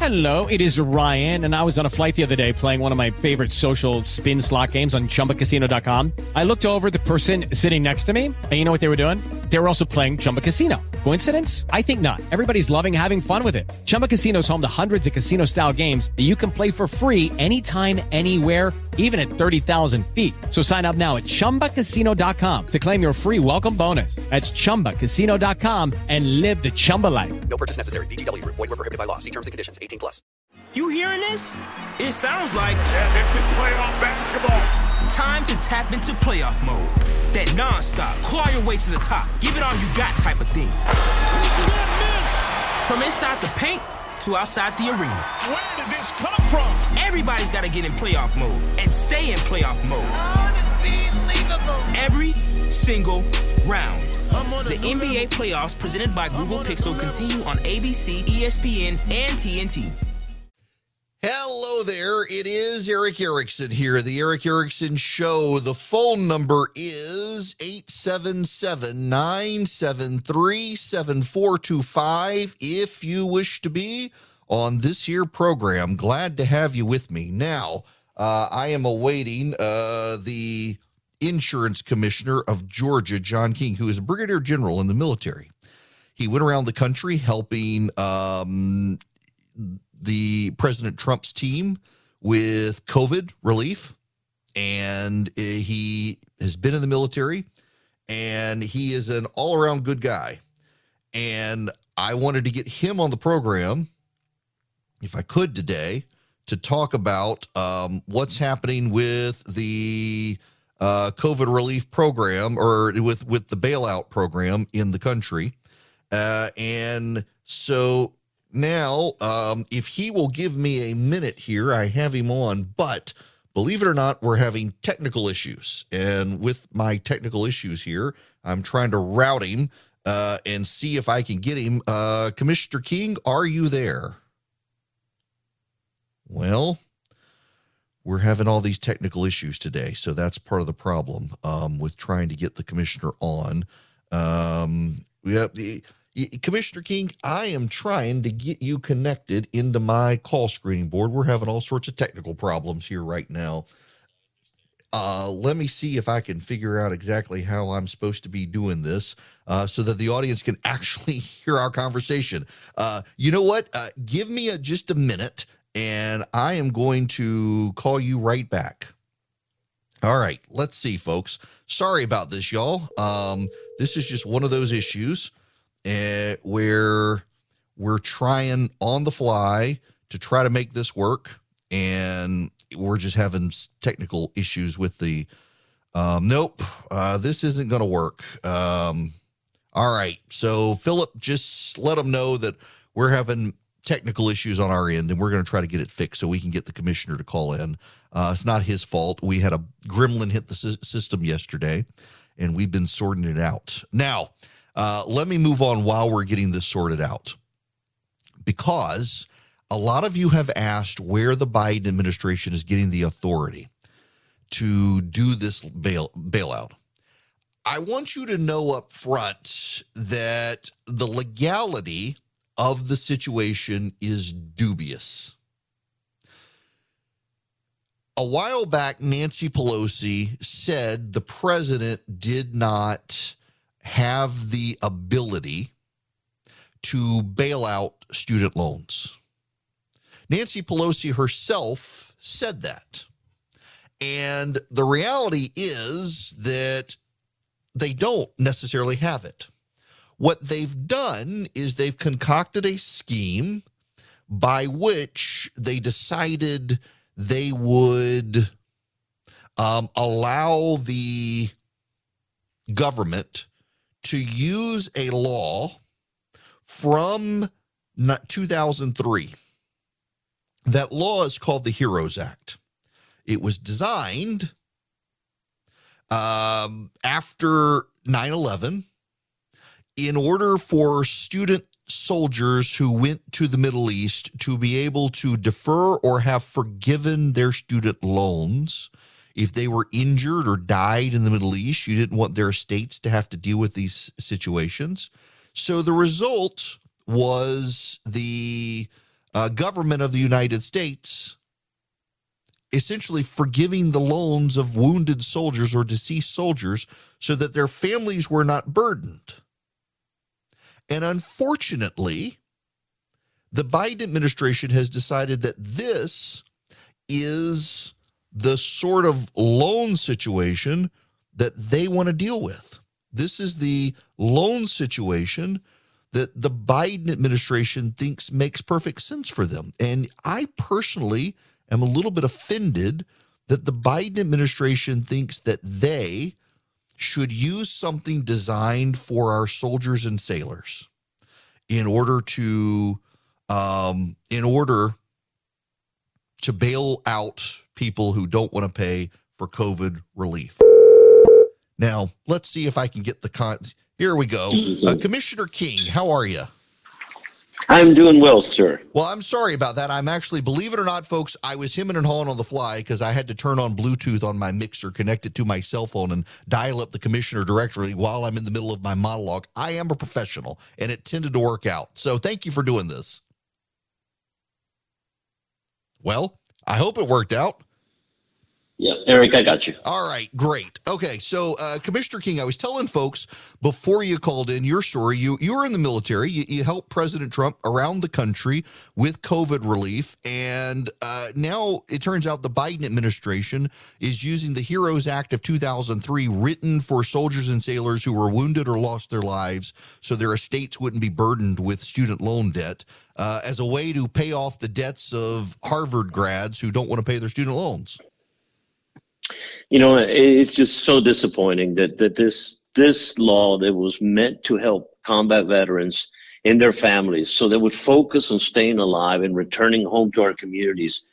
Hello, it is Ryan, and I was on a flight the other day playing one of my favorite social spin slot games on ChumbaCasino.com. I looked over at the person sitting next to me, and you know what they were doing? They were also playing Chumba Casino. Coincidence? I think not. Everybody's loving having fun with it. Chumba Casino is home to hundreds of casino-style games that you can play for free anytime, anywhere, even at 30,000 feet. So sign up now at ChumbaCasino.com to claim your free welcome bonus. That's ChumbaCasino.com and live the Chumba life. No purchase necessary. VGW. Void where prohibited by law. See terms and conditions. 18+. You hearing this? It sounds like... Yeah, this is playoff basketball. Time to tap into playoff mode. That non-stop, claw your way to the top, give it all you got type of thing. From inside the paint to outside the arena. Where did this come from? Everybody's got to get in playoff mode and stay in playoff mode. Unbelievable. Every single round. The NBA playoffs presented by Google Pixel continue on ABC, ESPN, and TNT. Hello there, it is Eric Erickson here, the Eric Erickson Show. The phone number is 877-973-7425 if you wish to be on this here program. Glad to have you with me. Now, I am awaiting the insurance commissioner of Georgia, John King, who is a brigadier general in the military. He went around the country helping the President Trump's team with COVID relief, and he has been in the military, and he is an all-around good guy. And I wanted to get him on the program, if I could today, to talk about what's happening with the COVID relief program, or with the bailout program in the country. And so now, if he will give me a minute here, I have him on, but believe it or not, we're having technical issues. And with my technical issues here, I'm trying to route him and see if I can get him. Commissioner King, are you there? Well, we're having all these technical issues today, so that's part of the problem with trying to get the commissioner on. Commissioner King, I am trying to get you connected into my call screening board. We're having all sorts of technical problems here right now. Let me see if I can figure out exactly how I'm supposed to be doing this so that the audience can actually hear our conversation. You know what? Give me just a minute, and I am going to call you right back. All right, let's see, folks. Sorry about this, y'all. This is just one of those issues where we're trying on the fly to try to make this work, and we're just having technical issues with the nope, this isn't going to work. All right, so Philip, just let them know that we're having technical issues on our end, and we're going to try to get it fixed so we can get the commissioner to call in. It's not his fault. We had a gremlin hit the system yesterday, and we've been sorting it out. Now, let me move on while we're getting this sorted out, because a lot of you have asked where the Biden administration is getting the authority to do this bailout. I want you to know up front that the legality of the situation is dubious. A while back, Nancy Pelosi said the president did not have the ability to bail out student loans. Nancy Pelosi herself said that. And the reality is that they don't necessarily have it. What they've done is they've concocted a scheme by which they decided they would allow the government to use a law from 2003. That law is called the HEROES Act. It was designed after 9/11 in order for student soldiers who went to the Middle East to be able to defer or have forgiven their student loans. If they were injured or died in the Middle East, you didn't want their estates to have to deal with these situations. So the result was the government of the United States essentially forgiving the loans of wounded soldiers or deceased soldiers so that their families were not burdened. And unfortunately, the Biden administration has decided that this is the sort of loan situation that they want to deal with. This is the loan situation that the Biden administration thinks makes perfect sense for them. And I personally am a little bit offended that the Biden administration thinks that they should use something designed for our soldiers and sailors in order to bail out people who don't want to pay for COVID relief. Now, let's see if I can get here we go. Commissioner King, how are you? I'm doing well, sir. Well, I'm sorry about that. I'm actually, believe it or not, folks, I was hemming and hawing on the fly because I had to turn on Bluetooth on my mixer, connect it to my cell phone, and dial up the commissioner directory while I'm in the middle of my monologue. I am a professional, and it tended to work out. So thank you for doing this. Well, I hope it worked out. Yeah, Eric, I got you. All right, great. Okay, so Commissioner King, I was telling folks before you called in your story, you were in the military. You helped President Trump around the country with COVID relief, and now it turns out the Biden administration is using the HEROES Act of 2003, written for soldiers and sailors who were wounded or lost their lives so their estates wouldn't be burdened with student loan debt, as a way to pay off the debts of Harvard grads who don't want to pay their student loans. You know, it's just so disappointing that this law that was meant to help combat veterans and their families so they would focus on staying alive and returning home to our communities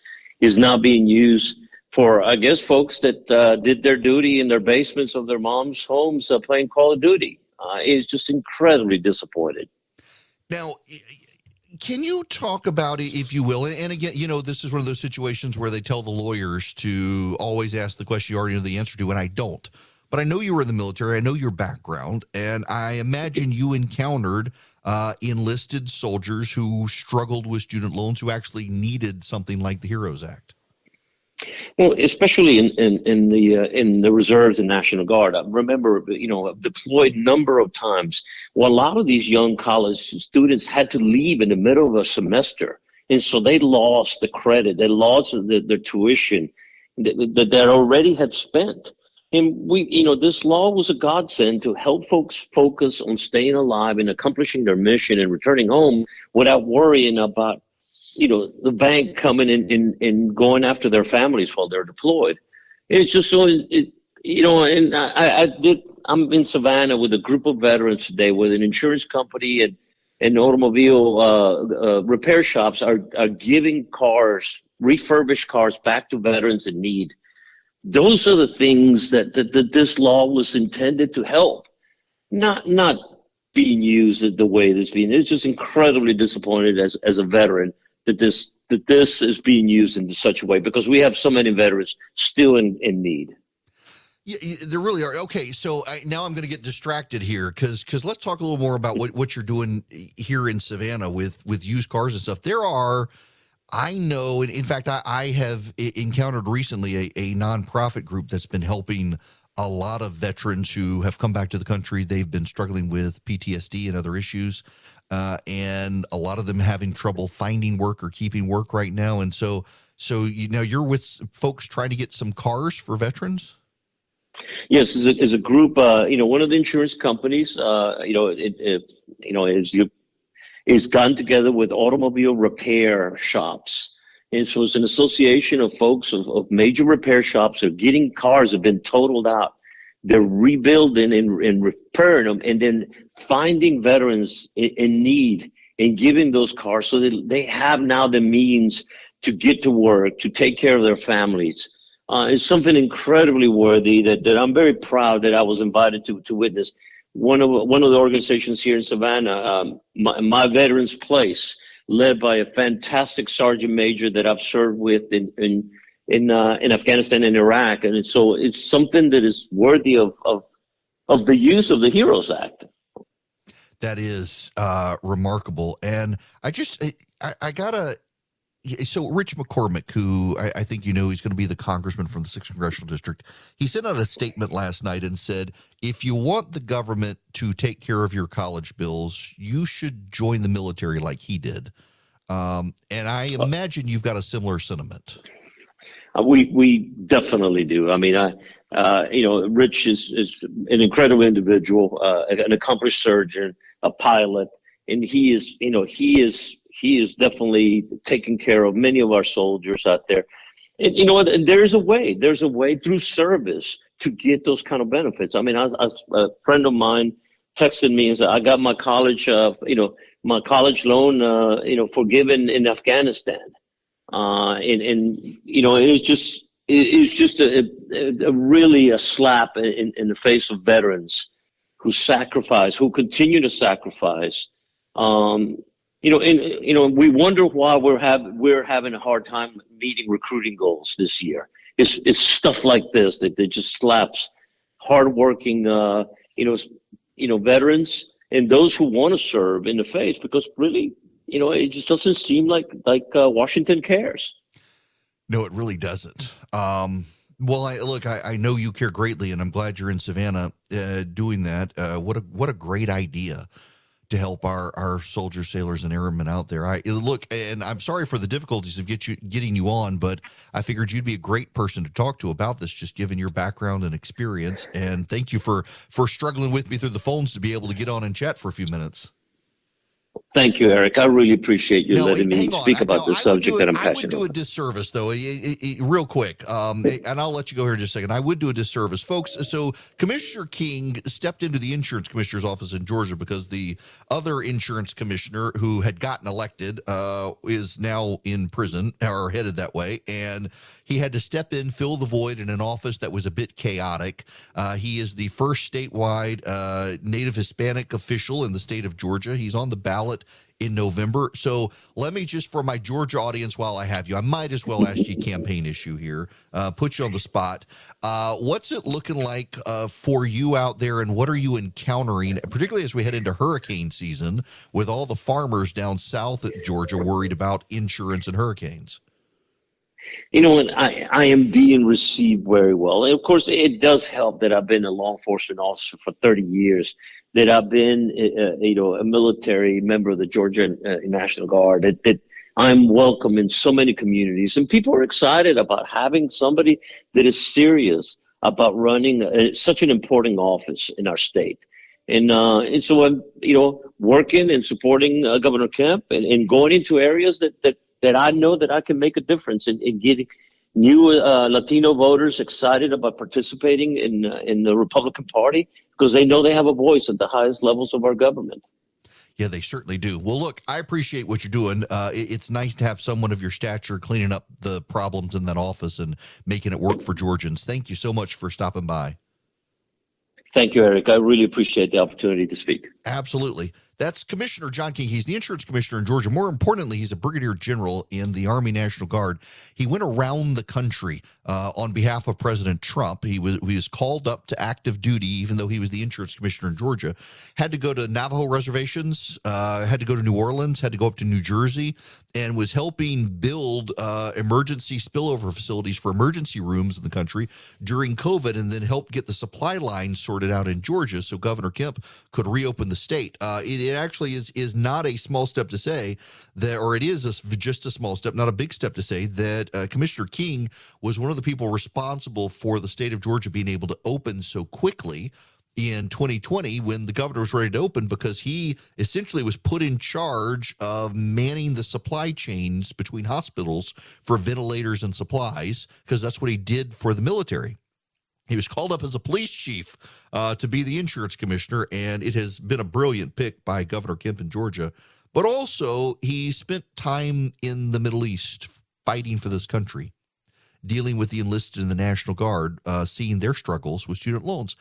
is now being used for, I guess, folks that did their duty in their basements of their mom's homes playing Call of Duty. It's just incredibly disappointed. Now, can you talk about it, if you will? And again, you know, this is one of those situations where they tell the lawyers to always ask the question you already know the answer to, and I don't. But I know you were in the military. I know your background, and I imagine you encountered enlisted soldiers who struggled with student loans, who actually needed something like the HEROES Act. Well, especially in the reserves and National Guard. I remember, you know, deployed number of times. Well, a lot of these young college students had to leave in the middle of a semester, and so they lost the credit, they lost their tuition that they already had spent. And we, you know, this law was a godsend to help folks focus on staying alive and accomplishing their mission and returning home without worrying about, you know, the bank coming in and going after their families while they're deployed. It's just so, you know, and I'm in Savannah with a group of veterans today with an insurance company and automobile repair shops are giving cars, refurbished cars, back to veterans in need. Those are the things that this law was intended to help, not being used the way it's being. It's just incredibly disappointed as a veteran that this is being used in such a way, because we have so many veterans still in need. Yeah, there really are. Okay, so now I'm going to get distracted here because let's talk a little more about what you're doing here in Savannah with used cars and stuff. There are, I know, in fact, I have encountered recently a nonprofit group that's been helping a lot of veterans who have come back to the country. They've been struggling with PTSD and other issues, and a lot of them having trouble finding work or keeping work right now. And so you're with folks trying to get some cars for veterans? Yes, as a group, you know, one of the insurance companies, you know, is gotten together with automobile repair shops. And so it's an association of folks of major repair shops that are getting cars that have been totaled out. They're rebuilding and repairing them, and then finding veterans in need and giving those cars so that they have now the means to get to work, to take care of their families. It's something incredibly worthy that I'm very proud that I was invited to witness. One of the organizations here in Savannah, my Veterans Place, led by a fantastic sergeant major that I've served with in Afghanistan and Iraq, and so it's something that is worthy of the use of the HEROES Act. That is remarkable, and I gotta So Rich McCormick, who I think you know, he's going to be the congressman from the 6th Congressional District, he sent out a statement last night and said, if you want the government to take care of your college bills, you should join the military like he did. And I imagine you've got a similar sentiment. We definitely do. I mean, Rich is an incredible individual, an accomplished surgeon, a pilot, and he is definitely taking care of many of our soldiers out there. And there's a way through service to get those kind of benefits. I mean, a friend of mine texted me and said, I got my college, my college loan, forgiven in Afghanistan. It was just a really a slap in the face of veterans who continue to sacrifice. We wonder why we're having a hard time meeting recruiting goals this year. It's stuff like this that just slaps hardworking, veterans and those who want to serve in the face, because really, it just doesn't seem like Washington cares. No, it really doesn't. Well, I know you care greatly, and I'm glad you're in Savannah doing that. What a great idea to help our soldiers, sailors, and airmen out there. And I'm sorry for the difficulties of getting you on, but I figured you'd be a great person to talk to about this, just given your background and experience. And thank you for struggling with me through the phones to be able to get on and chat for a few minutes. Thank you, Eric. I really appreciate you letting me speak about this subject that I'm passionate about. I would do a disservice, though, real quick, and I'll let you go here in just a second. I would do a disservice. Folks, so Commissioner King stepped into the insurance commissioner's office in Georgia because the other insurance commissioner who had gotten elected is now in prison, or headed that way, and he had to step in, fill the void in an office that was a bit chaotic. He is the first statewide Native Hispanic official in the state of Georgia. He's on the ballot in November. So let me just, for my Georgia audience, while I have you, I might as well ask you a campaign issue here, put you on the spot. What's it looking like for you out there, and what are you encountering, particularly as we head into hurricane season, with all the farmers down south at Georgia worried about insurance and hurricanes? I am being received very well. And of course, it does help that I've been a law enforcement officer for 30 years, that I've been, a military member of the Georgia National Guard, that I'm welcome in so many communities. And people are excited about having somebody that is serious about running such an important office in our state. And so I'm, working and supporting Governor Kemp and going into areas that I know that I can make a difference in getting new Latino voters excited about participating in the Republican Party, because they know they have a voice at the highest levels of our government. Yeah, they certainly do. Well, look, I appreciate what you're doing. It's nice to have someone of your stature cleaning up the problems in that office and making it work for Georgians. Thank you so much for stopping by. Thank you, Eric. I really appreciate the opportunity to speak. Absolutely. That's Commissioner John King. He's the insurance commissioner in Georgia. More importantly, he's a brigadier general in the Army National Guard. He went around the country on behalf of President Trump. He was called up to active duty, even though he was the insurance commissioner in Georgia. Had to go to Navajo reservations, had to go to New Orleans, had to go up to New Jersey, and was helping build emergency spillover facilities for emergency rooms in the country during COVID, and then helped get the supply lines sorted out in Georgia so Governor Kemp could reopen the state. It actually is not a small step to say that, or it is just a small step, not a big step to say that Commissioner King was one of the people responsible for the state of Georgia being able to open so quickly in 2020 when the governor was ready to open, because he essentially was put in charge of manning the supply chains between hospitals for ventilators and supplies, because that's what he did for the military. He was called up as a police chief to be the insurance commissioner, and it has been a brilliant pick by Governor Kemp in Georgia. But also, he spent time in the Middle East fighting for this country, dealing with the enlisted in the National Guard, seeing their struggles with student loans.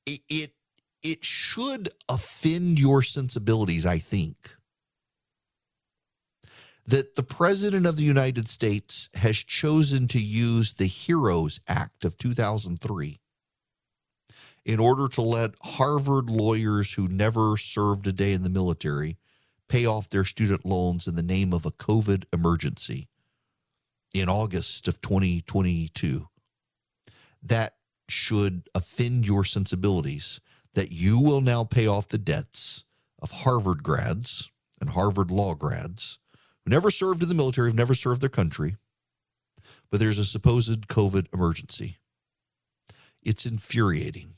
It should offend your sensibilities, I think, that the President of the United States has chosen to use the HEROES Act of 2003 in order to let Harvard lawyers who never served a day in the military pay off their student loans in the name of a COVID emergency. in August of 2022, that should offend your sensibilities, that you will now pay off the debts of Harvard grads and Harvard law grads who never served in the military, have never served their country, but there's a supposed COVID emergency. It's infuriating.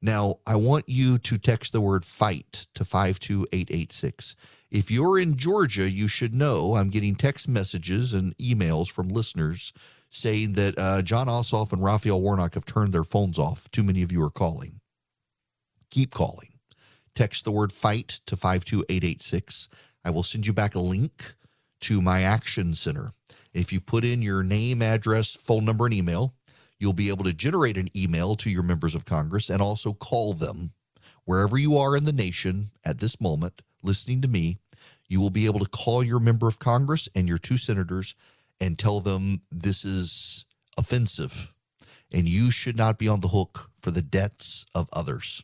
Now, I want you to text the word FIGHT to 52886. If you're in Georgia, you should know I'm getting text messages and emails from listeners saying that John Ossoff and Raphael Warnock have turned their phones off. Too many of you are calling. Keep calling. Text the word FIGHT to 52886. I will send you back a link to my action center. If you put in your name, address, phone number, and email, you'll be able to generate an email to your members of Congress and also call them. Wherever you are in the nation at this moment, listening to me, you will be able to call your member of Congress and your 2 senators and tell them this is offensive and you should not be on the hook for the debts of others.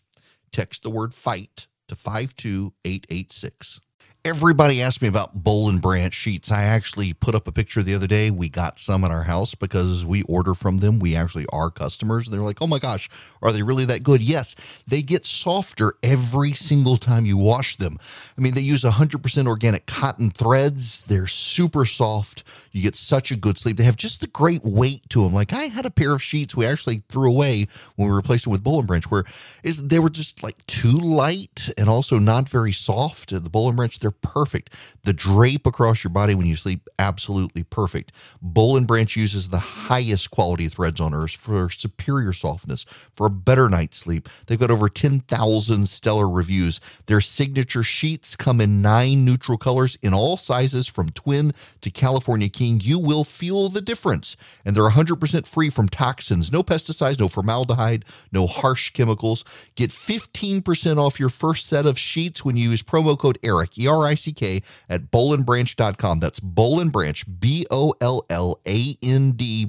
Text the word FIGHT to 52886. Everybody asked me about Boll and Branch sheets. I actually put up a picture the other day. We got some at our house because we order from them. We actually are customers. They're like, oh my gosh, are they really that good? Yes, they get softer every single time you wash them. I mean, they use 100% organic cotton threads. They're super soft. You get such a good sleep. They have just the great weight to them. Like I had a pair of sheets we actually threw away when we replaced them with Boll and Branch, where they were just like too light and also not very soft. The Boll and Branch, they're perfect. The drape across your body when you sleep, absolutely perfect. Boll and Branch uses the highest quality threads on earth for superior softness, for a better night's sleep. They've got over 10,000 stellar reviews. Their signature sheets come in 9 neutral colors in all sizes from twin to California King. You will feel the difference. And they're 100% free from toxins, no pesticides, no formaldehyde, no harsh chemicals. Get 15% off your first set of sheets when you use promo code ERIC, ERICK, at bollandbranch.com. That's Boll and Branch, BOLLAND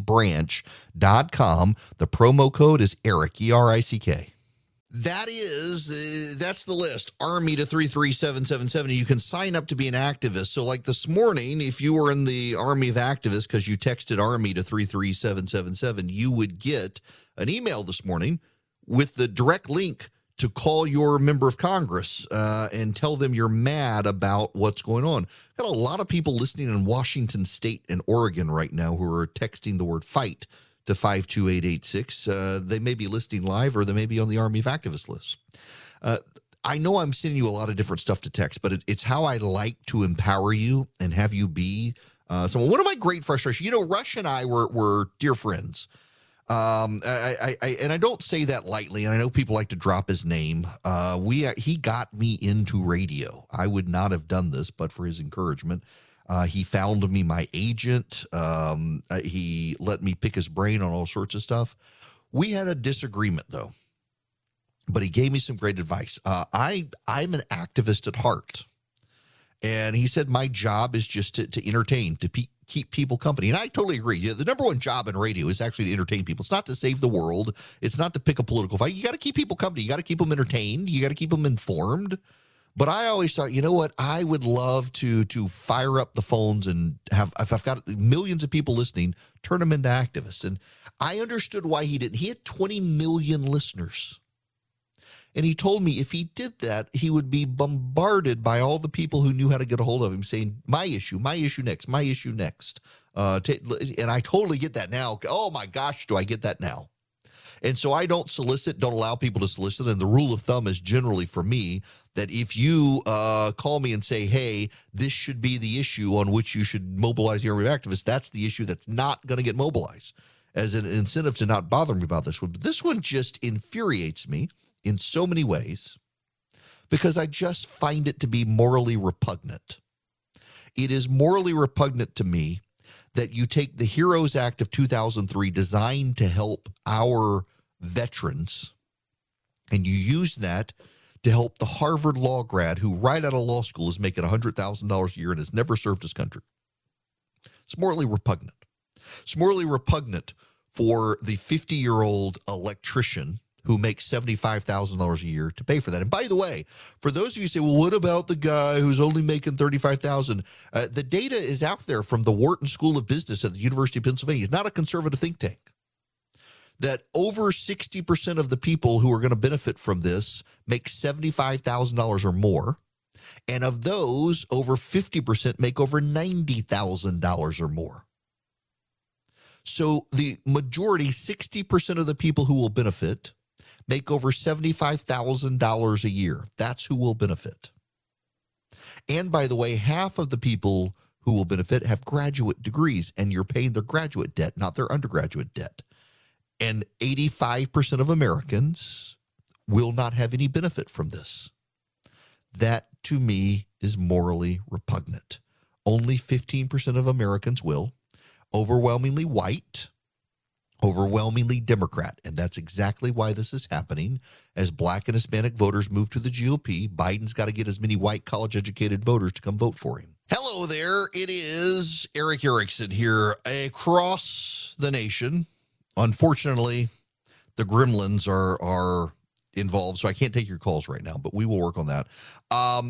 branch.com. The promo code is ERIC, ERICK. That's the list. Army to 33777. You can sign up to be an activist. So like this morning, if you were in the Army of Activists because you texted Army to 33777, you would get an email this morning with the direct link to call your member of Congress and tell them you're mad about what's going on. Got a lot of people listening in Washington State and Oregon right now who are texting the word FIGHT to 52886. They may be listening live or they may be on the Army of Activists list. I know I'm sending you a lot of different stuff to text, but it's how I like to empower you and have you be someone. One of my great frustrations, Rush and I were dear friends. And I don't say that lightly, and I know people like to drop his name. He got me into radio. I would not have done this but for his encouragement. He found me my agent. He let me pick his brain on all sorts of stuff. We had a disagreement, though, but he gave me some great advice. I'm an activist at heart, and he said my job is just to entertain, to keep people company. And I totally agree. The number one job in radio is actually to entertain people. It's not to save the world. It's not to pick a political fight. You got to keep people company. You got to keep them entertained. You got to keep them informed. But I always thought, you know what? I would love to fire up the phones and have, if I've got millions of people listening, turn them into activists. And I understood why he didn't. He had 20 million listeners. And he told me if he did that, he would be bombarded by all the people who knew how to get a hold of him saying, my issue next, my issue next. And I totally get that now. Oh my gosh, do I get that now? And so I don't allow people to solicit. And the rule of thumb is generally for me that if you call me and say, hey, this should be the issue on which you should mobilize the Army of Activists, that's the issue that's not going to get mobilized as an incentive to not bother me about this one. But this one just infuriates me in so many ways because I just find it to be morally repugnant. It is morally repugnant to me that you take the HEROES Act of 2003 designed to help our veterans and you use that to help the Harvard law grad who right out of law school is making $100,000 a year and has never served his country. It's morally repugnant. It's morally repugnant for the 50-year-old electrician who make $75,000 a year to pay for that. And by the way, for those of you who say, well, what about the guy who's only making $35,000? The data is out there from the Wharton School of Business at the University of Pennsylvania. It's not a conservative think tank. That over 60% of the people who are going to benefit from this make $75,000 or more. And of those, over 50% make over $90,000 or more. So the majority, 60% of the people who will benefit, make over $75,000 a year. That's who will benefit. And by the way, half of the people who will benefit have graduate degrees, and you're paying their graduate debt, not their undergraduate debt. And 85% of Americans will not have any benefit from this. That, to me, is morally repugnant. Only 15% of Americans will. Overwhelmingly white, overwhelmingly Democrat. And that's exactly why this is happening. As black and Hispanic voters move to the GOP, Biden's got to get as many white college-educated voters to come vote for him. Hello there. It is Eric Erickson here across the nation. Unfortunately, the gremlins are involved, so I can't take your calls right now, but we will work on that.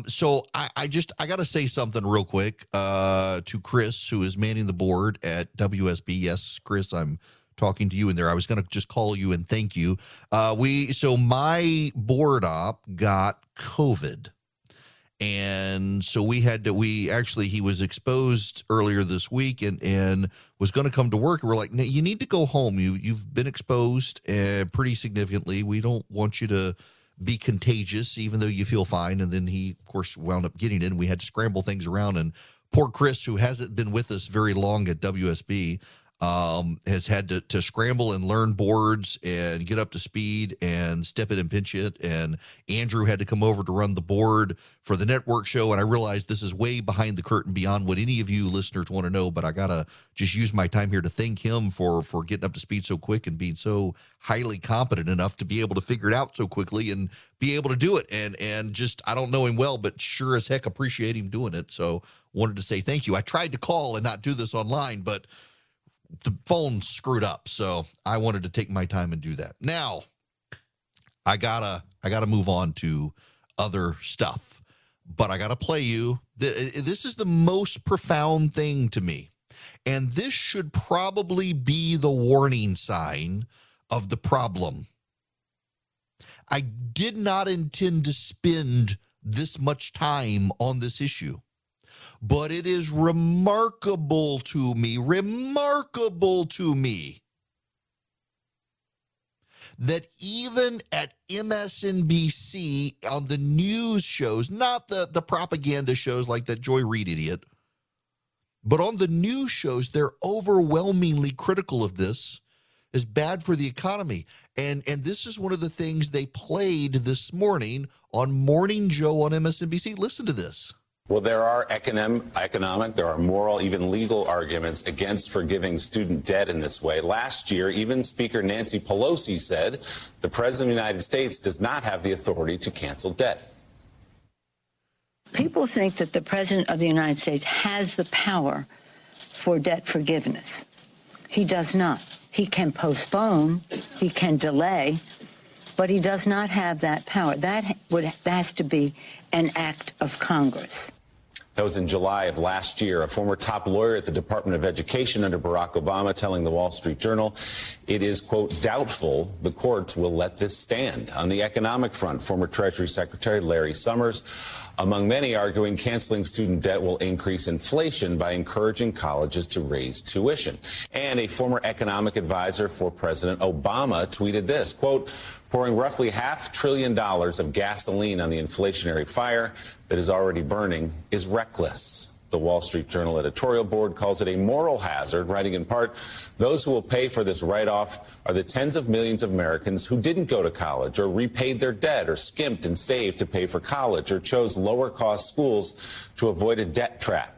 So I got to say something real quick to Chris, who is manning the board at WSB. Yes, Chris, I'm talking to you in there. I was going to just call you and thank you. So my board op got COVID. And so he was exposed earlier this week and was going to come to work. And we're like, no, you need to go home. You've been exposed pretty significantly. We don't want you to be contagious, even though you feel fine. And then he, of course, wound up getting it. And we had to scramble things around. And poor Chris, who hasn't been with us very long at WSB, has had to scramble and learn boards and get up to speed and step it and pinch it. And Andrew had to come over to run the board for the network show. And I realized this is way behind the curtain beyond what any of you listeners want to know, but I got to just use my time here to thank him for getting up to speed so quick and being so highly competent enough to be able to figure it out so quickly and be able to do it. And just, I don't know him well, but sure as heck appreciate him doing it. So wanted to say thank you. I tried to call and not do this online, but the phone screwed up, so I wanted to take my time and do that. Now, I gotta move on to other stuff, but I gotta play you. This is the most profound thing to me, and this should probably be the warning sign of the problem. I did not intend to spend this much time on this issue. But it is remarkable to me that even at MSNBC on the news shows, not the propaganda shows like that Joy Reid idiot, but on the news shows, they're overwhelmingly critical of this as bad for the economy. And this is one of the things they played this morning on Morning Joe on MSNBC. Listen to this. Well, there are economic, there are moral, even legal arguments against forgiving student debt in this way. Last year, even Speaker Nancy Pelosi said the President of the United States does not have the authority to cancel debt. People think that the President of the United States has the power for debt forgiveness. He does not. He can postpone, he can delay, but he does not have that power. That has to be an act of Congress. That was in July of last year. A former top lawyer at the Department of Education under Barack Obama telling the Wall Street Journal it is, quote, doubtful the courts will let this stand. On the economic front, former Treasury Secretary Larry Summers, among many, arguing canceling student debt will increase inflation by encouraging colleges to raise tuition. And a former economic advisor for President Obama tweeted this, quote, pouring roughly $500 billion of gasoline on the inflationary fire that is already burning is reckless. The Wall Street Journal editorial board calls it a moral hazard, writing in part, those who will pay for this write-off are the tens of millions of Americans who didn't go to college or repaid their debt or skimped and saved to pay for college or chose lower-cost schools to avoid a debt trap.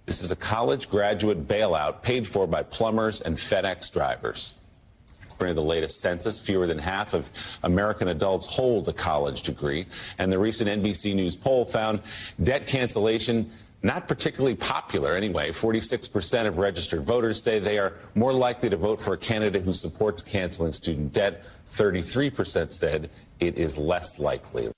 This is a college graduate bailout paid for by plumbers and FedEx drivers. According to the latest census, fewer than half of American adults hold a college degree. And the recent NBC News poll found debt cancellation not particularly popular anyway. 46% of registered voters say they are more likely to vote for a candidate who supports canceling student debt. 33% said it is less likely.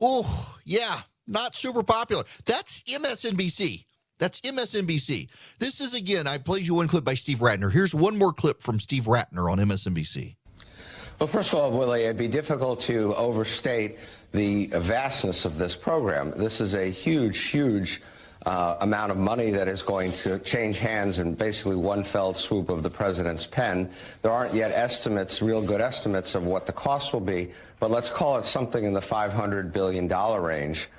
Oh, yeah, not super popular. That's MSNBC. That's MSNBC. This is, again, I played you one clip by Steve Ratner. Here's one more clip from Steve Ratner on MSNBC. Well, first of all, Willie, it'd be difficult to overstate the vastness of this program. This is a huge amount of money that is going to change hands in basically one fell swoop of the president's pen. There aren't yet estimates, real good estimates of what the cost will be, but let's call it something in the $500 billion range.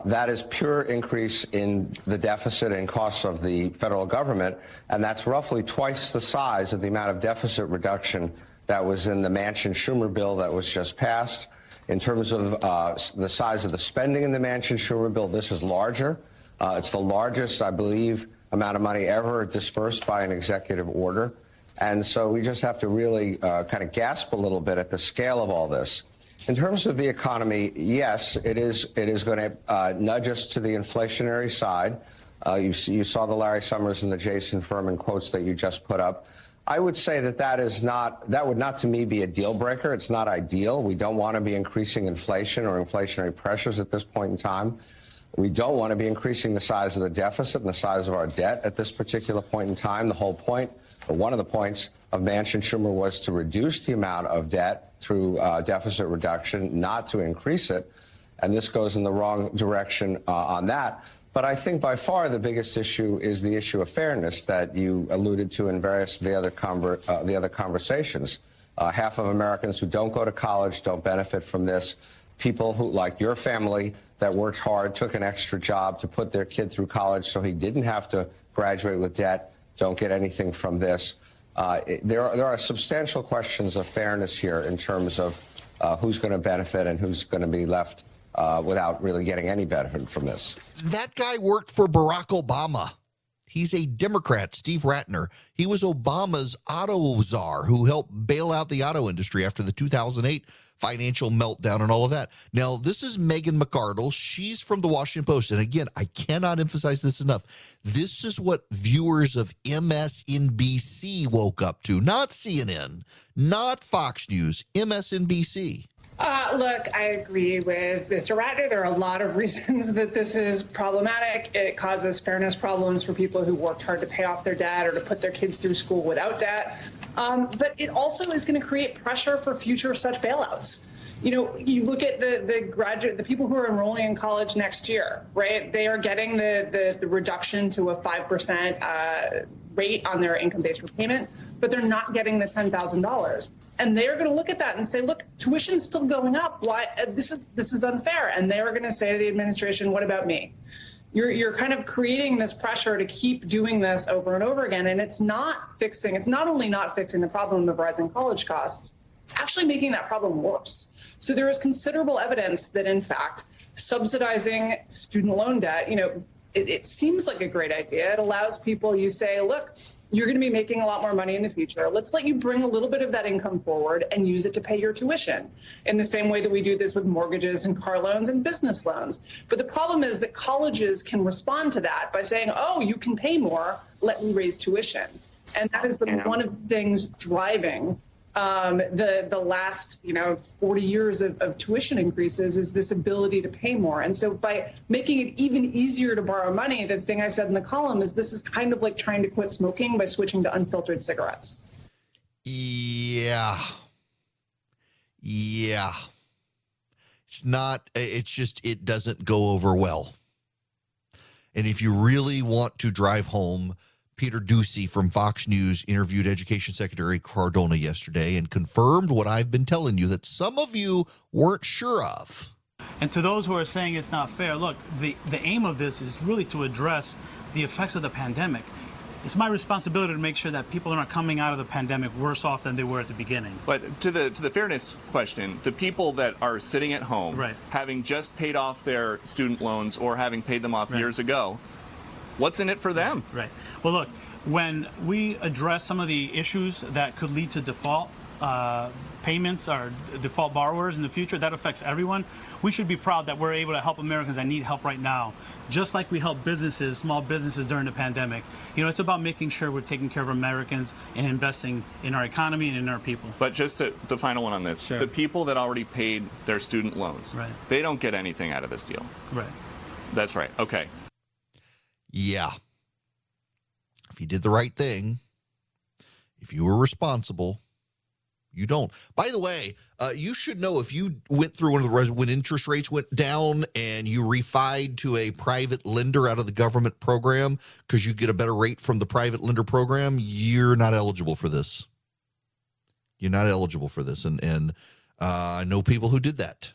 That is pure increase in the deficit and costs of the federal government, and that's roughly twice the size of the amount of deficit reduction that was in the Manchin-Schumer bill that was just passed. In terms of the size of the spending in the Manchin-Schumer bill, this is larger. It's the largest, I believe, amount of money ever dispersed by an executive order. And so we just have to really kind of gasp a little bit at the scale of all this. In terms of the economy, yes, it is going to nudge us to the inflationary side. You saw the Larry Summers and the Jason Furman quotes that you just put up. I would say that would not to me be a deal breaker. It's not ideal. We don't want to be increasing inflation or inflationary pressures at this point in time. We don't want to be increasing the size of the deficit and the size of our debt at this particular point in time. The whole point, or one of the points of Manchin-Schumer was to reduce the amount of debt through deficit reduction, not to increase it. And this goes in the wrong direction on that. But I think by far the biggest issue is the issue of fairness that you alluded to in various of the other conversations. Half of Americans who don't go to college don't benefit from this. People who, like your family, that worked hard, took an extra job to put their kid through college so he didn't have to graduate with debt, don't get anything from this. There are substantial questions of fairness here in terms of who's going to benefit and who's going to be left without really getting any benefit from this. That guy worked for Barack Obama. He's a Democrat, Steve Ratner. He was Obama's auto czar who helped bail out the auto industry after the 2008 financial meltdown and all of that. Now, this is Megan McArdle. She's from the Washington Post. And again, I cannot emphasize this enough. This is what viewers of MSNBC woke up to. Not CNN, not Fox News, MSNBC. Look, I agree with Mr. Ratner. There are a lot of reasons that this is problematic. It causes fairness problems for people who worked hard to pay off their debt or to put their kids through school without debt. But it also is going to create pressure for future such bailouts. You know, you look at the people who are enrolling in college next year, right? They are getting the reduction to a 5% rate on their income-based repayment, but they're not getting the $10,000. And they're going to look at that and say, look, tuition's still going up. Why? This is unfair. And they're going to say to the administration, what about me? You're kind of creating this pressure to keep doing this over and over again. And it's not only not fixing the problem of rising college costs, it's actually making that problem worse. So there is considerable evidence that, in fact, subsidizing student loan debt, it seems like a great idea. It allows people, you say, look, you're going to be making a lot more money in the future. Let's let you bring a little bit of that income forward and use it to pay your tuition in the same way that we do this with mortgages and car loans and business loans. But the problem is that colleges can respond to that by saying, oh, you can pay more, let me raise tuition. And that has been one of the things driving the last 40 years of tuition increases is this ability to pay more. And so by making it even easier to borrow money, the thing I said in the column is this is kind of like trying to quit smoking by switching to unfiltered cigarettes. Yeah. It doesn't go over well. And if you really want to drive home, Peter Doocy from Fox News interviewed Education Secretary Cardona yesterday and confirmed what I've been telling you that some of you weren't sure of. And to those who are saying it's not fair, look, the aim of this is really to address the effects of the pandemic. It's my responsibility to make sure that people are not coming out of the pandemic worse off than they were at the beginning. But to the fairness question, the people that are sitting at home, having just paid off their student loans or having paid them off years ago, what's in it for them? Right. Well, look, when we address some of the issues that could lead to default, payments or default borrowers in the future. That affects everyone. We should be proud that we're able to help Americans that need help right now, just like we help businesses, small businesses during the pandemic. You know, it's about making sure we're taking care of Americans and investing in our economy and in our people. But just the final one on this, Sure. the people that already paid their student loans, Right. they don't get anything out of this deal. Right. That's right. Okay. Yeah. If you did the right thing, if you were responsible, you don't. By the way, you should know if you went through one of the when interest rates went down and you refied to a private lender out of the government program because you get a better rate from the private lender program, you're not eligible for this. You're not eligible for this. And I know people who did that.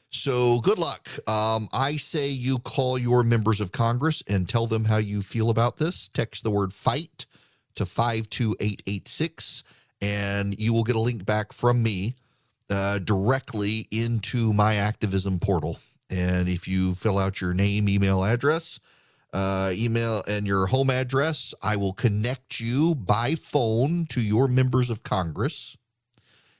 So good luck. I say you call your members of Congress and tell them how you feel about this. Text the word FIGHT to 52886. And you will get a link back from me directly into my activism portal. And if you fill out your name, email address, email, and your home address, I will connect you by phone to your members of Congress.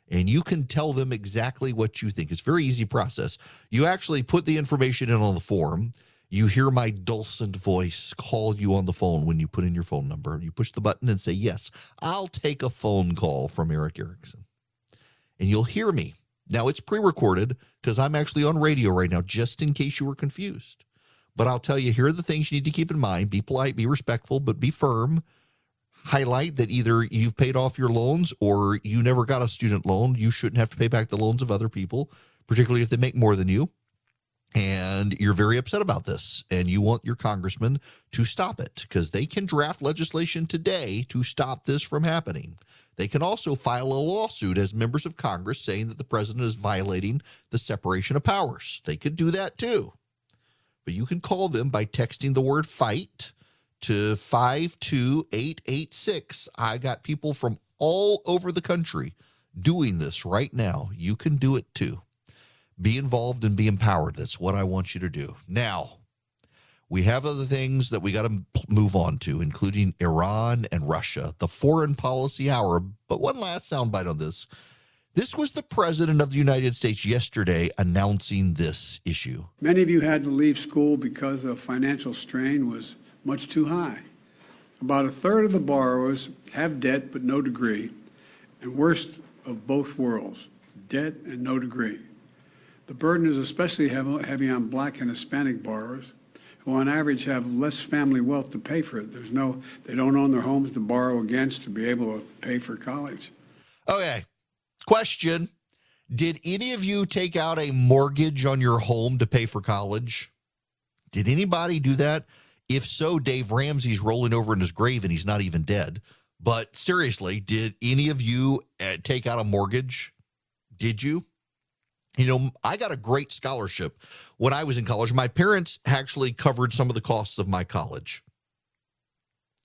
And you can tell them exactly what you think. It's a very easy process. You actually put the information in on the form. You hear my dulcet voice call you on the phone when you put in your phone number. You push the button and say, yes, I'll take a phone call from Eric Erickson. And you'll hear me. Now, it's pre-recorded because I'm actually on radio right now, just in case you were confused. But I'll tell you, here are the things you need to keep in mind. Be polite, be respectful, but be firm. Highlight that either you've paid off your loans or you never got a student loan. You shouldn't have to pay back the loans of other people, particularly if they make more than you. And you're very upset about this, and you want your congressman to stop it because they can draft legislation today to stop this from happening. They can also file a lawsuit as members of Congress saying that the president is violating the separation of powers. They could do that too. But you can call them by texting the word FIGHT to 52886. I got people from all over the country doing this right now. You can do it too. Be involved and be empowered. That's what I want you to do. Now, we have other things that we got to move on to, including Iran and Russia, the foreign policy hour. But one last soundbite on this. This was the president of the United States yesterday announcing this issue. Many of you had to leave school because the financial strain was much too high. About a third of the borrowers have debt but no degree, and worst of both worlds, debt and no degree. The burden is especially heavy on Black and Hispanic borrowers, who on average have less family wealth to pay for it. They don't own their homes to borrow against to be able to pay for college. Okay. Question. Did any of you take out a mortgage on your home to pay for college? Did anybody do that? If so, Dave Ramsey's rolling over in his grave and he's not even dead. But seriously, did any of you take out a mortgage? Did you? You know, I got a great scholarship when I was in college. My parents actually covered some of the costs of my college.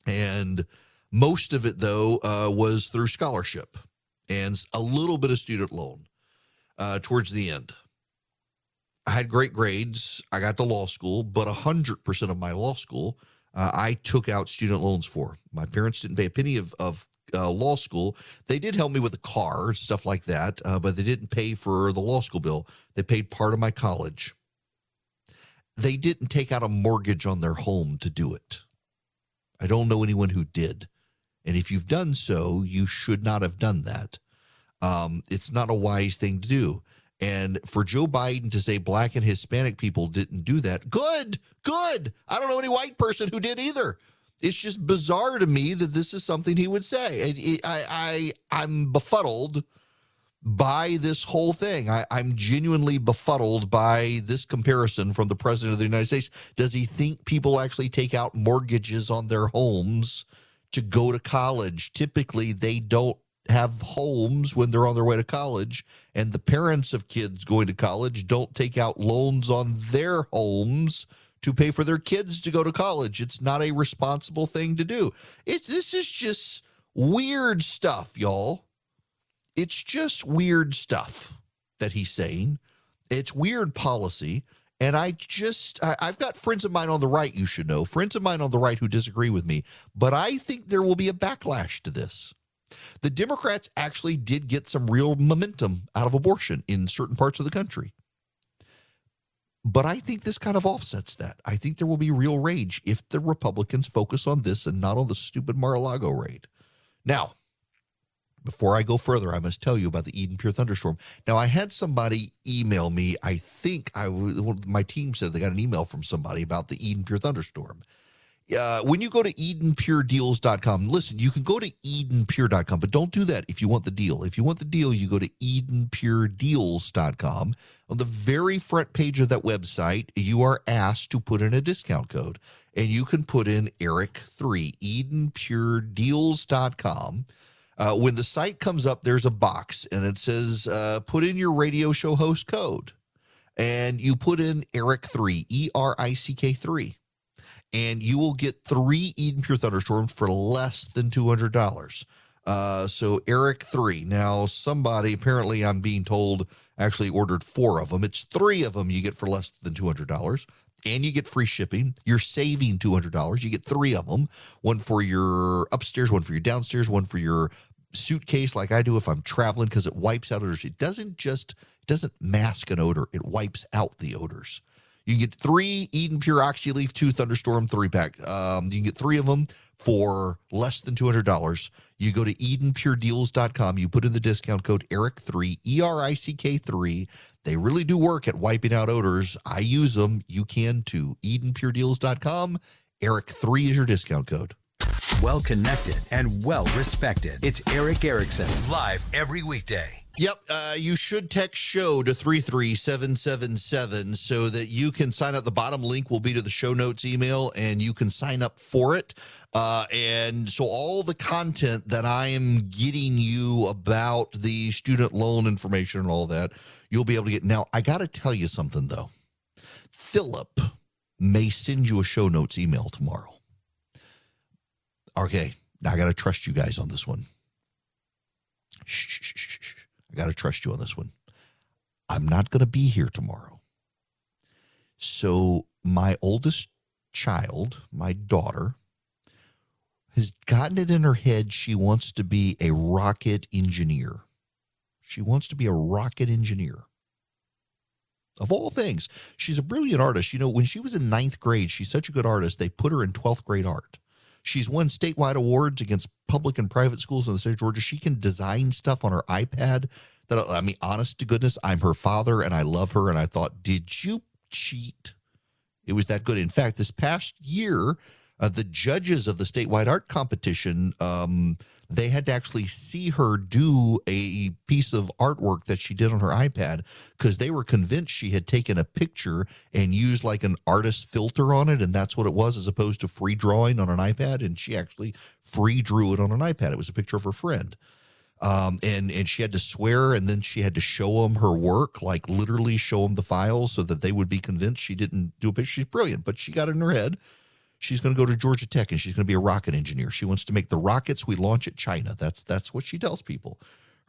And most of it, though, was through scholarship and a little bit of student loan towards the end. I had great grades. I got to law school, but 100% of my law school, I took out student loans for. My parents didn't pay a penny of law school. They did help me with a car, stuff like that, but they didn't pay for the law school bill. They paid part of my college. They didn't take out a mortgage on their home to do it. I don't know anyone who did. And if you've done so, you should not have done that. It's not a wise thing to do. And for Joe Biden to say Black and Hispanic people didn't do that, good. I don't know any white person who did either. It's just bizarre to me that this is something he would say. I'm befuddled by this whole thing. I'm genuinely befuddled by this comparison from the president of the United States. Does he think people actually take out mortgages on their homes to go to college? Typically, they don't have homes when they're on their way to college, and the parents of kids going to college don't take out loans on their homes to pay for their kids to go to college. It's not a responsible thing to do. This is just weird stuff, y'all. It's just weird stuff that he's saying. It's weird policy. And I've got friends of mine on the right, you should know, friends of mine on the right who disagree with me, but I think there will be a backlash to this. The Democrats actually did get some real momentum out of abortion in certain parts of the country. But I think this kind of offsets that. I think there will be real rage if the Republicans focus on this and not on the stupid Mar-a-Lago raid. Now, before I go further, I must tell you about the Eden Pure thunderstorm. Now, I had somebody email me. I think my team said they got an email from somebody about the Eden Pure thunderstorm. When you go to EdenPureDeals.com, listen, you can go to EdenPure.com, but don't do that if you want the deal. If you want the deal, you go to EdenPureDeals.com. On the very front page of that website, you are asked to put in a discount code, and you can put in Eric3, EdenPureDeals.com. When the site comes up, there's a box, and it says, put in your radio show host code, and you put in Eric3, ERICK3. And you will get 3 Eden Pure thunderstorms for less than $200. So Eric 3. Now, somebody, apparently I'm being told, actually ordered 4 of them. It's 3 of them you get for less than $200. And you get free shipping. You're saving $200. You get 3 of them. One for your upstairs, one for your downstairs, one for your suitcase like I do if I'm traveling, because it wipes out odors. It doesn't mask an odor. It wipes out the odors. You can get 3 Eden Pure Oxy Leaf 2 Thunderstorm 3-pack. You can get 3 of them for less than $200. You go to EdenPureDeals.com. You put in the discount code ERICK3, ERICK3. They really do work at wiping out odors. I use them. You can too. EdenPureDeals.com. ERICK3 is your discount code. Well connected and well respected. It's Eric Erickson, live every weekday. Yep, you should text SHOW to 33777 so that you can sign up. The bottom link will be to the show notes email, and you can sign up for it. And so all the content that I am getting you about the student loan information and all that, you'll be able to get. Now, I got to tell you something, though. Philip may send you a show notes email tomorrow. Okay, now I got to trust you guys on this one. Shh. I got to trust you on this one. I'm not going to be here tomorrow. So my oldest child, my daughter, has gotten it in her head she wants to be a rocket engineer. She wants to be a rocket engineer. Of all things, she's a brilliant artist. You know, when she was in 9th grade, she's such a good artist, they put her in 12th grade art. She's won statewide awards against public and private schools in the state of Georgia. She can design stuff on her iPad. I mean, honest to goodness, I'm her father, and I love her. And I thought, did you cheat? It was that good. In fact, this past year, the judges of the statewide art competition, they had to actually see her do a piece of artwork that she did on her iPad because they were convinced she had taken a picture and used like an artist filter on it, and that's what it was, as opposed to free drawing on an iPad. And she actually free drew it on an iPad. It was a picture of her friend. And she had to swear, and then she had to show them her work, like literally show them the files so that they would be convinced she didn't do a picture. She's brilliant, but she got it in her head. She's going to go to Georgia Tech, and she's going to be a rocket engineer. She wants to make the rockets we launch at China. That's what she tells people.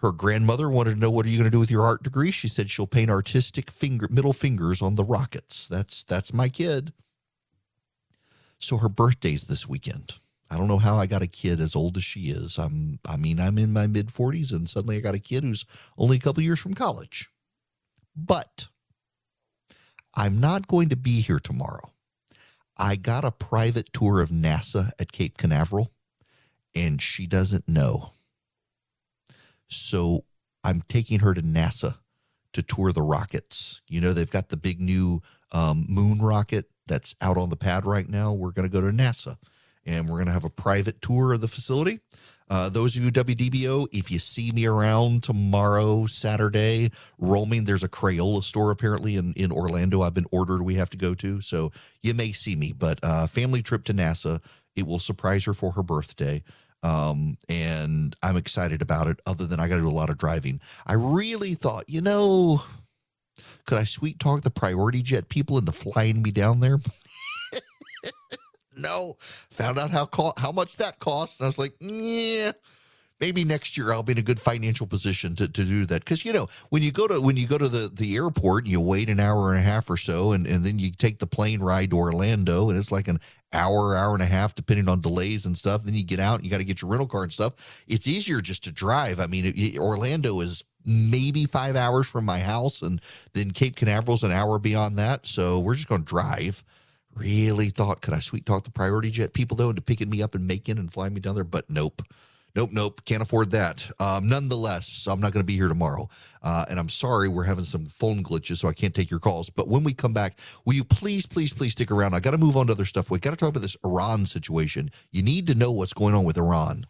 Her grandmother wanted to know, what are you going to do with your art degree? She said she'll paint artistic middle fingers on the rockets. That's my kid. So her birthday's this weekend. I don't know how I got a kid as old as she is. I'm in my mid-40s, and suddenly I got a kid who's only a couple years from college. But I'm not going to be here tomorrow. I got a private tour of NASA at Cape Canaveral, and she doesn't know. So I'm taking her to NASA to tour the rockets. You know, they've got the big new moon rocket that's out on the pad right now. We're going to go to NASA, and we're going to have a private tour of the facility. Those of you WDBO, if you see me around tomorrow, Saturday, roaming, there's a Crayola store apparently in Orlando I've been ordered we have to go to, so you may see me. But family trip to NASA, it will surprise her for her birthday, and I'm excited about it, other than I got to do a lot of driving. I really thought, could I sweet talk the priority jet people into flying me down there? No, found out how much that costs, and I was like, yeah, maybe next year I'll be in a good financial position to do that. Because, you know, when you go to the airport, you wait an hour and a half or so, and then you take the plane ride to Orlando, and it's like an hour and a half, depending on delays and stuff. Then you get out and you got to get your rental car and stuff. It's easier just to drive. I mean, Orlando is maybe 5 hours from my house, and then Cape Canaveral's an hour beyond that. So we're just going to drive. Really thought, could I sweet talk the Priority Jet people, though, into picking me up in Macon and flying me down there? But nope. Can't afford that. Nonetheless, so I'm not going to be here tomorrow. And I'm sorry, we're having some phone glitches, so I can't take your calls. But when we come back, will you please stick around? I got to move on to other stuff. We got to talk about this Iran situation. You need to know what's going on with Iran.